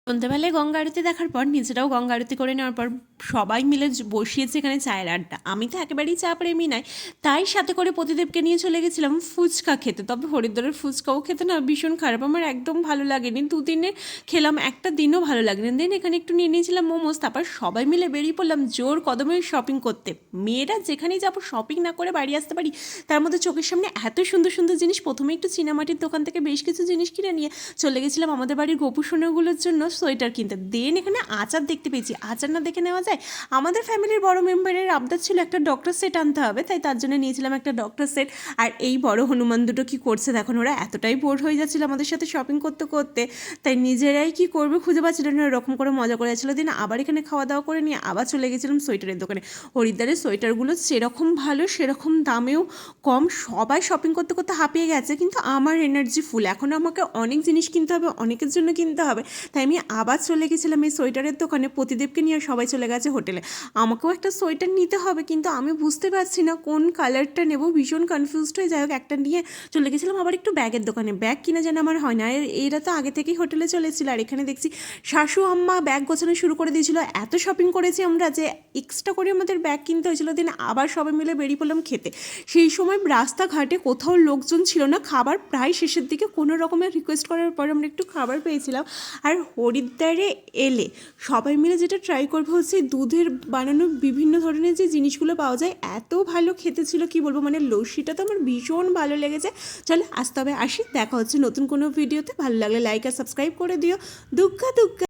সন্ধ্যাবেলায় গঙ্গা আরতি দেখার পর নিজেরাও গঙ্গা আরতি করে নেওয়ার পর সবাই মিলে বসিয়েছে এখানে চায়ের আড্ডা। আমি তো একেবারেই চা প্রেমী নয়, তাই সাথে করে প্রতিদেবকে নিয়ে চলে গেছিলাম ফুচকা খেতে। তবে হরিদ্বারের ফুচকাও খেতে না ভীষণ খারাপ, আমার একদম ভালো লাগেনি। দুদিনে খেলাম, একটা দিনও ভালো লাগেনি। দেন এখানে একটু নিয়ে নিয়েছিলাম মোমোস। তারপর সবাই মিলে বেরিয়ে পড়লাম জোর কদমে শপিং করতে। মেয়েরা যেখানেই যাবো শপিং না করে বাড়ি আসতে পারি, তার মধ্যে চোখের সামনে এত সুন্দর সুন্দর জিনিস। প্রথমে একটু চীনামাটির দোকান থেকে বেশ কিছু জিনিস কিনে নিয়ে চলে গেছিলাম আমাদের বাড়ির গোপু সোনাগুলোর জন্য সোয়েটার কিনতে। দেন এখানে আচার দেখতে পেয়েছি, আচার না দেখে নেওয়া যায়? আমাদের ফ্যামিলির বড় মেম্বারের আবদার ছিল একটা ডক্টর সেট আনতে হবে, তাই তার জন্য নিয়েছিলাম একটা ডক্টর সেট। আর এই বড় হনুমান দুটো কি করছে দেখুন, ওরা এতটাই বোর হয়ে যাচ্ছিল আমাদের সাথে শপিং করতে করতে, তাই নিজেরাই কি করবে খুঁজে পাচ্ছিল না, এরকম করে মজা করে যাচ্ছিলো। দিন আবার এখানে খাওয়া দাওয়া করে নিয়ে আবার চলে গেছিলাম সোয়েটারের দোকানে। হরিদ্বারের সোয়েটারগুলো সেরকম ভালো, সেরকম দামেও কম। সবাই শপিং করতে করতে হাঁপিয়ে গেছে, কিন্তু আমার এনার্জি ফুল। এখন আমাকে অনেক জিনিস কিনতে হবে, অনেকের জন্য কিনতে হবে, তাই আমি আবার চলে গেছিলাম এই সোয়েটারের দোকানে। প্রতিদেবকে নিয়ে সবাই চলে গেছে হোটেলে। আমাকেও একটা সোয়েটার নিতে হবে, কিন্তু আমি বুঝতে পারছি না কোন কালারটা নেব, ভীষণ কনফিউজড হয়ে। যাই হোক একটা নিয়ে চলে গেছিলাম আবার একটু ব্যাগের দোকানে। ব্যাগ কিনা যেন আমার হয় না, এরা তো আগে থেকেই হোটেলে চলেছিল। আর এখানে দেখছি শাশু আম্মা ব্যাগ গোছানো শুরু করে দিয়েছিল। এত শপিং করেছি আমরা যে এক্সট্রা করে আমাদের ব্যাগ কিনতে হয়েছিল। দিন আবার সবাই মিলে বেরিয়ে পড়লাম খেতে। সেই সময় রাস্তাঘাটে কোথাও লোকজন ছিল না, খাবার প্রায় শেষের দিকে। কোনো রকমের রিকোয়েস্ট করার পর আমরা একটু খাবার পেয়েছিলাম। আর হরিদ্বারে এলে সবাই মিলে যেটা ট্রাই করবো হচ্ছে দুধের বানানো বিভিন্ন ধরনের যে জিনিসগুলো পাওয়া যায়, এত ভালো খেতে ছিল কি বলবো। মানে লস্যিটা তো আমার ভীষণ ভালো লেগেছে। চলো আজ তবে আসি, দেখা হচ্ছে নতুন কোনো ভিডিওতে। ভালো লাগলে লাইক আর সাবস্ক্রাইব করে দিও। দুগ্গা দুগ্গা।